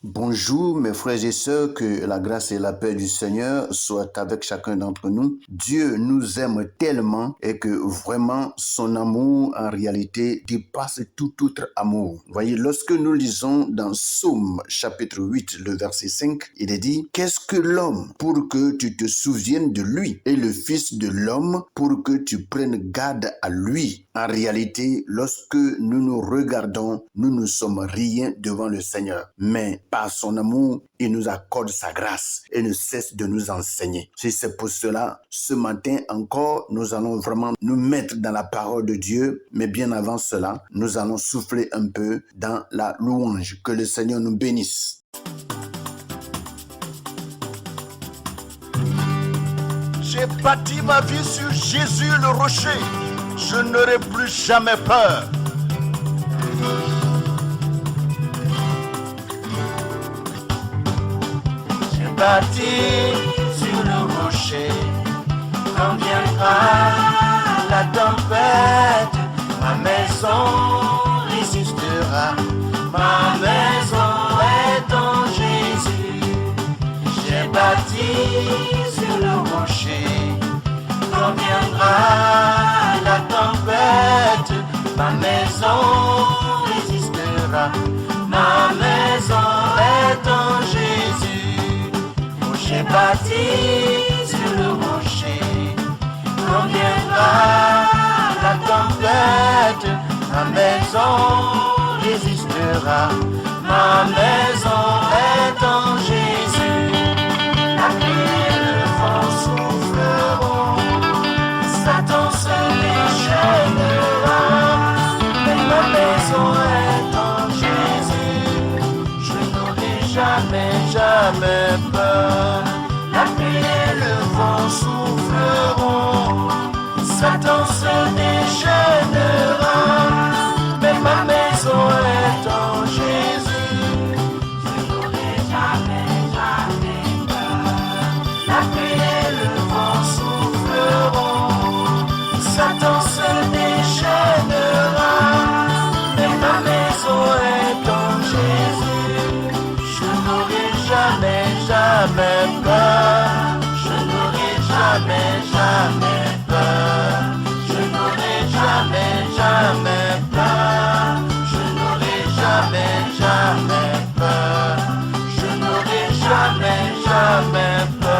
Bonjour mes frères et sœurs, que la grâce et la paix du Seigneur soient avec chacun d'entre nous. Dieu nous aime tellement et que vraiment son amour en réalité dépasse tout autre amour. Voyez, lorsque nous lisons dans Psaume chapitre 8, le verset 5, il est dit: qu'est-ce que l'homme pour que tu te souviennes de lui, et le fils de l'homme pour que tu prennes garde à lui. En réalité, lorsque nous nous regardons, nous ne sommes rien devant le Seigneur. Mais par son amour, il nous accorde sa grâce et ne cesse de nous enseigner. C'est pour cela, ce matin encore, nous allons vraiment nous mettre dans la parole de Dieu. Mais bien avant cela, nous allons souffler un peu dans la louange. Que le Seigneur nous bénisse. J'ai bâti ma vie sur Jésus le rocher. Je n'aurai plus jamais peur. J'ai bâti sur le rocher. Quand viendra la tempête, ma maison résistera. Ma maison est en Jésus. J'ai bâti sur le rocher. Quand viendra la tempête, ma maison résistera. Ma maison est en Jésus. Oh, j'ai bâti sur le rocher. Quand viendra la tempête, ma maison résistera. Ma maison est en Jésus. La pluie et le vent souffleront. Satan se déchaînera. Mais ma maison est en Jésus. Je n'aurai jamais peur. La pluie et le vent souffleront. Satan se déchaînera. Mais ma maison est en Jésus. Je n'aurai jamais peur. La pluie et le vent souffleront. Satan se déchaînera. Mais ma maison est en Jésus. Je n'aurai jamais peur. Je n'aurai jamais peur. Je n'aurai jamais peur. Je n'aurai jamais peur. Je n'aurai jamais peur.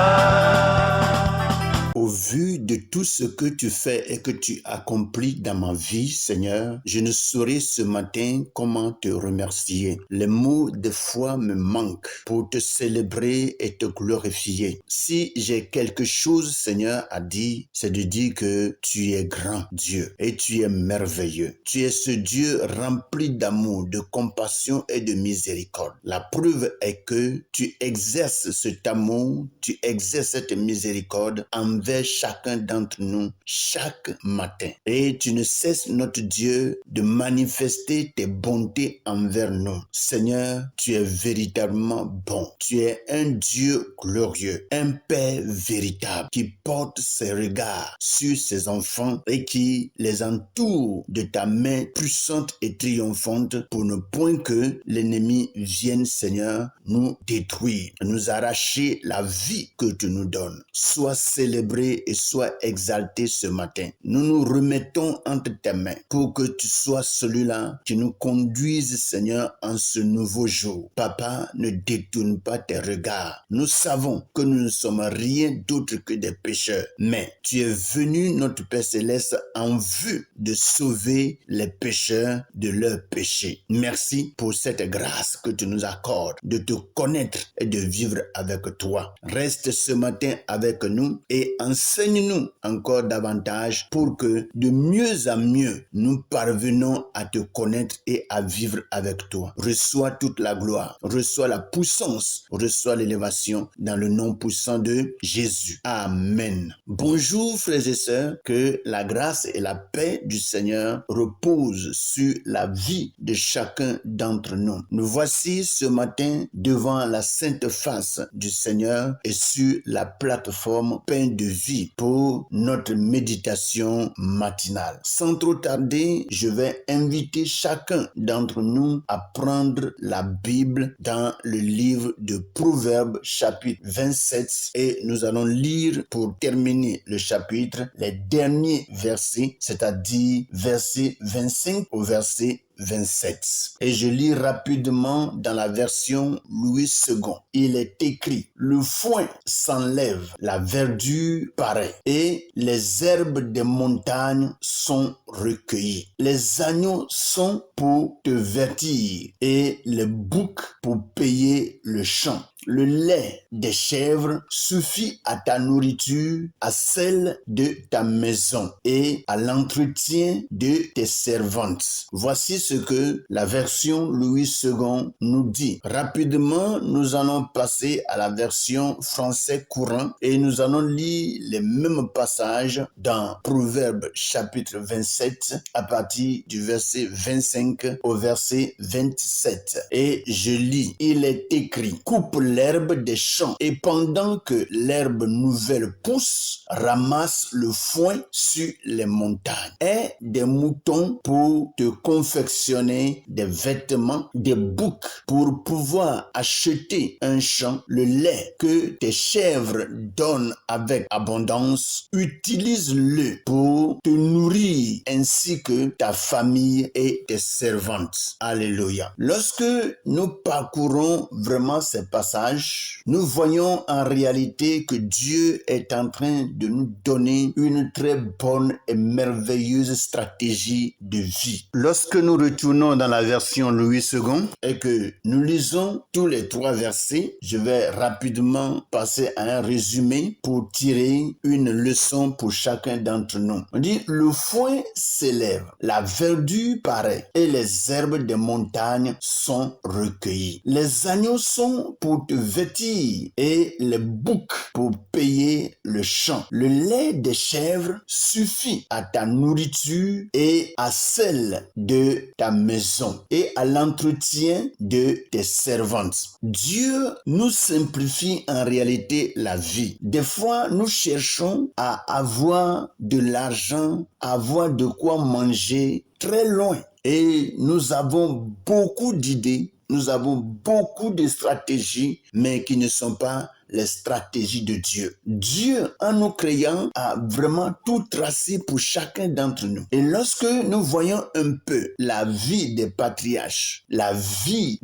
Au vu de tout ce que tu fais et que tu accomplis dans ma vie, Seigneur, je ne saurais ce matin comment te remercier. Les mots de foi me manquent pour te célébrer et te glorifier. Si j'ai quelque chose, Seigneur, à dire, c'est de dire que tu es grand Dieu et tu es merveilleux. Tu es ce Dieu rempli d'amour, de compassion et de miséricorde. La preuve est que tu exerces cet amour, tu exerces cette miséricorde envers chacun d'entre nous chaque matin. Et tu ne cesses, notre Dieu, de manifester tes bontés envers nous. Seigneur, tu es véritablement bon. Tu es un Dieu glorieux, un Père véritable qui porte ses regards sur ses enfants et qui les entoure de ta main puissante et triomphante pour ne point que l'ennemi vienne, Seigneur, nous détruire, nous arracher la vie que tu nous donnes. Sois célébré et sois exalté ce matin. Nous nous remettons entre tes mains pour que tu sois celui-là qui nous conduise, Seigneur, en ce nouveau jour. Papa, ne détourne pas tes regards. Nous savons que nous ne sommes rien d'autre que des pécheurs, mais tu es venu, notre Père Céleste, en vue de sauver les pécheurs de leurs péchés. Merci pour cette grâce que tu nous accordes de te connaître et de vivre avec toi. Reste ce matin avec nous et enseigne-nous encore davantage pour que de mieux en mieux nous parvenons à te connaître et à vivre avec toi. Reçois toute la gloire, reçois la puissance, reçois l'élévation dans le nom puissant de Jésus. Amen. Bonjour frères et sœurs, que la grâce et la paix du Seigneur reposent sur la vie de chacun d'entre nous. Nous voici ce matin devant la sainte face du Seigneur et sur la plateforme Pain de vie pour pour notre méditation matinale. Sans trop tarder, je vais inviter chacun d'entre nous à prendre la Bible dans le livre de Proverbes chapitre 27 et nous allons lire pour terminer le chapitre les derniers versets, c'est-à-dire versets 25 au verset 27. Et je lis rapidement dans la version Louis II. Il est écrit: le foin s'enlève, la verdure paraît, et les herbes des montagnes sont recueillies. Les agneaux sont pour te vêtir, et les boucs pour payer le champ. Le lait des chèvres suffit à ta nourriture, à celle de ta maison et à l'entretien de tes servantes. Voici ce que la version Louis II nous dit. Rapidement, nous allons passer à la version français courant et nous allons lire les mêmes passages dans Proverbes chapitre 27 à partir du verset 25 au verset 27. Et je lis: il est écrit: coupe l'herbe des champs et pendant que l'herbe nouvelle pousse, ramasse le foin sur les montagnes. Aie des moutons pour te confectionner des vêtements, des boucs pour pouvoir acheter un champ, le lait que tes chèvres donnent avec abondance, utilise-le pour te nourrir ainsi que ta famille et tes servantes. Alléluia. Lorsque nous parcourons vraiment ces passages, nous voyons en réalité que Dieu est en train de nous donner une très bonne et merveilleuse stratégie de vie. Lorsque nous retournons dans la version Louis II et que nous lisons tous les 3 versets, je vais rapidement passer à un résumé pour tirer une leçon pour chacun d'entre nous. On dit: le foin s'élève, la verdure paraît et les herbes des montagnes sont recueillies. Les agneaux sont pour te vêtir et les boucs pour payer le champ. Le lait des chèvres suffit à ta nourriture et à celle de ta maison et à l'entretien de tes servantes. Dieu nous simplifie en réalité la vie. Des fois, nous cherchons à avoir de l'argent, à avoir de quoi manger très loin. Et nous avons beaucoup d'idées, nous avons beaucoup de stratégies, mais qui ne sont pas les stratégies de Dieu. Dieu, en nous créant, a vraiment tout tracé pour chacun d'entre nous. Et lorsque nous voyons un peu la vie des patriarches, la vie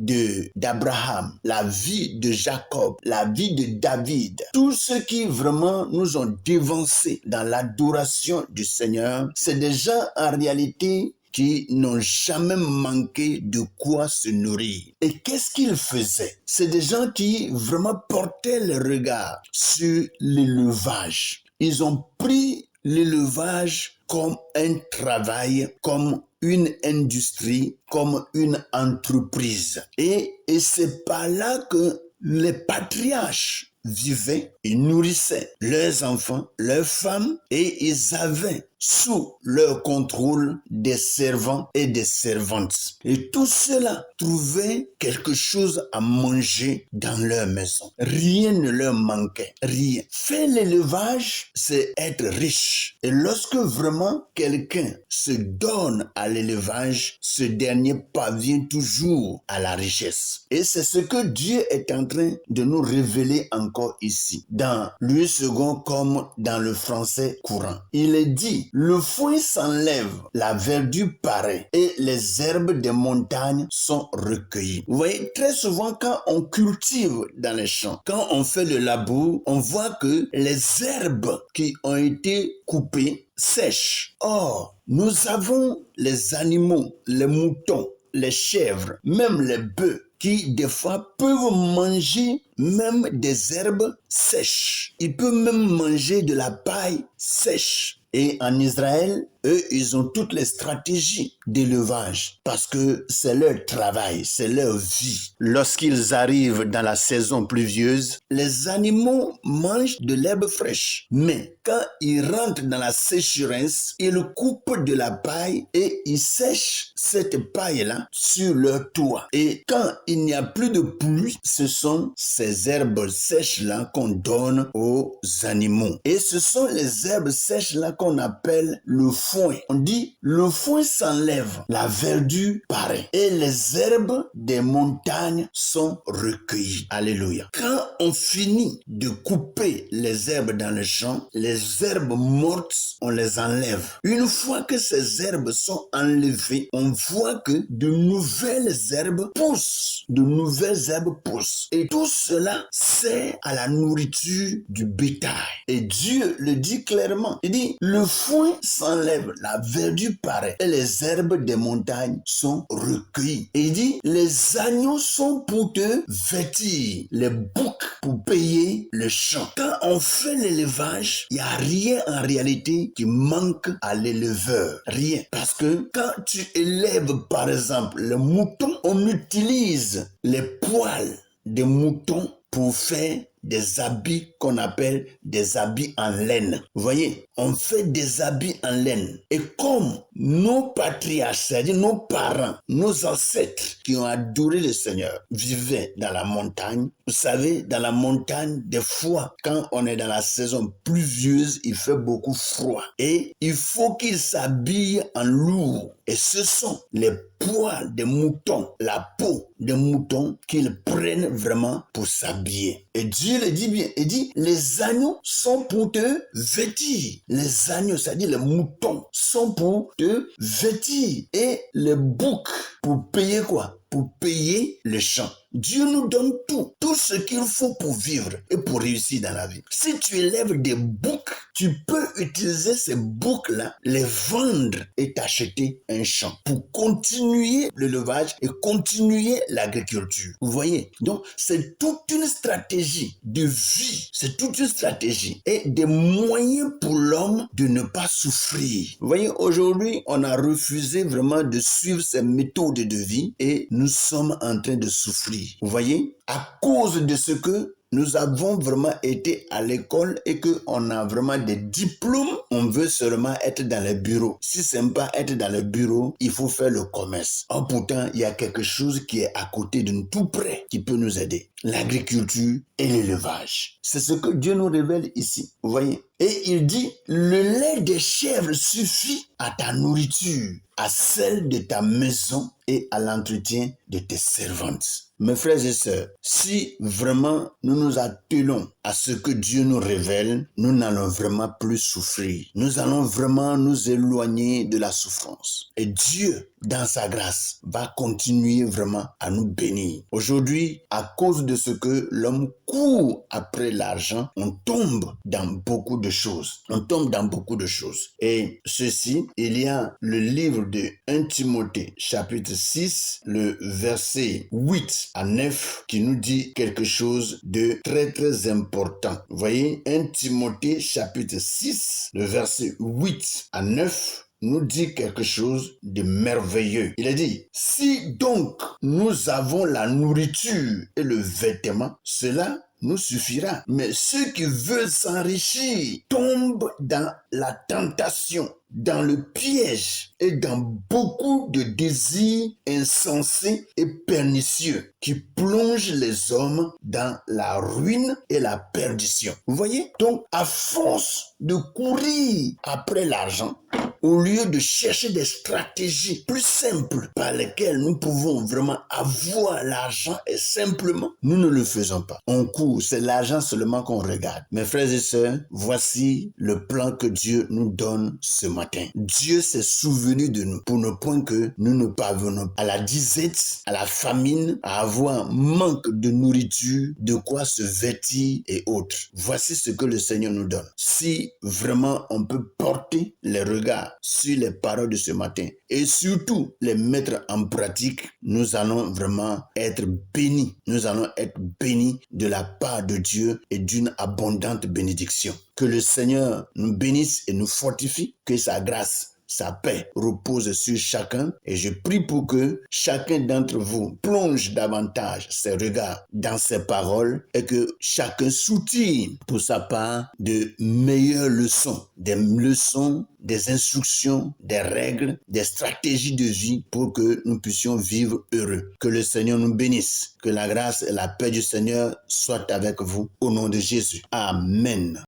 d'Abraham, la vie de Jacob, la vie de David, tous ceux qui vraiment nous ont dévancés dans l'adoration du Seigneur, c'est des gens en réalité qui n'ont jamais manqué de quoi se nourrir. Et qu'est-ce qu'ils faisaient? C'est des gens qui vraiment portaient le regard sur l'élevage. Ils ont pris l'élevage comme un travail, comme une industrie, comme une entreprise. Et c'est par là que les patriarches vivaient et nourrissaient leurs enfants, leurs femmes, et ils avaient sous leur contrôle des servants et des servantes. Et tout cela trouvait quelque chose à manger dans leur maison. Rien ne leur manquait, rien. Faire l'élevage, c'est être riche. Et lorsque vraiment quelqu'un se donne à l'élevage, ce dernier parvient toujours à la richesse. Et c'est ce que Dieu est en train de nous révéler encore ici, dans Louis II comme dans le français courant. Il est dit: le foin s'enlève, la verdure paraît et les herbes des montagnes sont recueillies. Vous voyez, très souvent quand on cultive dans les champs, quand on fait le labour, on voit que les herbes qui ont été coupées sèchent. Or, nous avons les animaux, les moutons, les chèvres, même les bœufs, qui des fois peuvent manger même des herbes sèches. Ils peuvent même manger de la paille sèche. Et en Israël, eux, ils ont toutes les stratégies d'élevage parce que c'est leur travail, c'est leur vie. Lorsqu'ils arrivent dans la saison pluvieuse, les animaux mangent de l'herbe fraîche. Mais quand ils rentrent dans la sécheresse, ils coupent de la paille et ils sèchent cette paille-là sur leur toit. Et quand il n'y a plus de pluie, ce sont ces herbes sèches-là qu'on donne aux animaux. Et ce sont les herbes sèches-là qu'on appelle le foin. On dit le foin s'enlève, la verdure paraît et les herbes des montagnes sont recueillies. Alléluia. Quand on finit de couper les herbes dans le champ, les herbes mortes, on les enlève. Une fois que ces herbes sont enlevées, on voit que de nouvelles herbes poussent. De nouvelles herbes poussent. Et tout cela sert à la nourriture du bétail. Et Dieu le dit clairement. Il dit, le foin s'enlève, la verdure paraît, et les herbes des montagnes sont recueillies. Et il dit, les agneaux sont pour te vêtir, les boucs pour payer le champ. Quand on fait l'élevage, il n'y a rien en réalité qui manque à l'éleveur. Rien. Parce que quand tu élèves, par exemple, le mouton, on utilise les poils des moutons pour faire des habits qu'on appelle des habits en laine. Vous voyez, on fait des habits en laine. Et comme nos patriarches, c'est-à-dire nos parents, nos ancêtres qui ont adoré le Seigneur, vivaient dans la montagne. Vous savez, dans la montagne, des fois, quand on est dans la saison pluvieuse, il fait beaucoup froid. Et il faut qu'ils s'habillent en lourd. Et ce sont les poils des moutons, la peau des moutons qu'ils prennent vraiment pour s'habiller. Et Dieu le dit bien, il dit, les agneaux sont pour te vêtir. Les agneaux, c'est-à-dire les moutons, sont pour te vêtir. Et les boucs, pour payer quoi? Pour payer le champ. Dieu nous donne tout ce qu'il faut pour vivre et pour réussir dans la vie. Si tu élèves des boucs, tu peux utiliser ces boucs-là, les vendre et t'acheter un champ pour continuer l'élevage et continuer l'agriculture. Vous voyez? Donc, c'est toute une stratégie de vie. C'est toute une stratégie et des moyens pour l'homme de ne pas souffrir. Vous voyez, aujourd'hui, on a refusé vraiment de suivre ces méthodes de vie et nous sommes en train de souffrir. Vous voyez, à cause de ce que nous avons vraiment été à l'école et qu'on a vraiment des diplômes, on veut seulement être dans les bureaux. Si ce n'est pas être dans les bureaux, il faut faire le commerce. Or, pourtant, il y a quelque chose qui est à côté de nous, tout près, qui peut nous aider. L'agriculture et l'élevage. C'est ce que Dieu nous révèle ici. Vous voyez? Et il dit, le lait des chèvres suffit à ta nourriture, à celle de ta maison et à l'entretien de tes servantes. Mes frères et sœurs, si vraiment nous nous attelons à ce que Dieu nous révèle, nous n'allons vraiment plus souffrir. Nous allons vraiment nous éloigner de la souffrance. Et Dieu, dans sa grâce, va continuer vraiment à nous bénir. Aujourd'hui, à cause de ce que l'homme court après l'argent, on tombe dans beaucoup de choses. On tombe dans beaucoup de choses. Et ceci, il y a le livre de 1 Timothée, chapitre 6, le verset 8 à 9, qui nous dit quelque chose de très très important. Vous voyez, 1 Timothée, chapitre 6, le verset 8 à 9, nous dit quelque chose de merveilleux. Il a dit, si donc nous avons la nourriture et le vêtement, cela nous suffira. Mais ceux qui veulent s'enrichir tombent dans la tentation, dans le piège et dans beaucoup de désirs insensés et pernicieux qui plongent les hommes dans la ruine et la perdition. Vous voyez? Donc, à force de courir après l'argent, au lieu de chercher des stratégies plus simples par lesquelles nous pouvons vraiment avoir l'argent et simplement, nous ne le faisons pas. On court, c'est l'argent seulement qu'on regarde. Mes frères et sœurs, voici le plan que Dieu nous donne ce matin. Dieu s'est souvenu de nous pour ne point que nous ne parvenons à la disette, à la famine, à avoir manque de nourriture, de quoi se vêtir et autres. Voici ce que le Seigneur nous donne. Si vraiment on peut porter les regards sur les paroles de ce matin et surtout les mettre en pratique, nous allons vraiment être bénis. Nous allons être bénis de la part de Dieu et d'une abondante bénédiction. Que le Seigneur nous bénisse et nous fortifie, que sa grâce sa paix repose sur chacun et je prie pour que chacun d'entre vous plonge davantage ses regards dans ses paroles et que chacun soutire pour sa part de meilleures leçons, des instructions, des règles, des stratégies de vie pour que nous puissions vivre heureux. Que le Seigneur nous bénisse, que la grâce et la paix du Seigneur soient avec vous au nom de Jésus. Amen.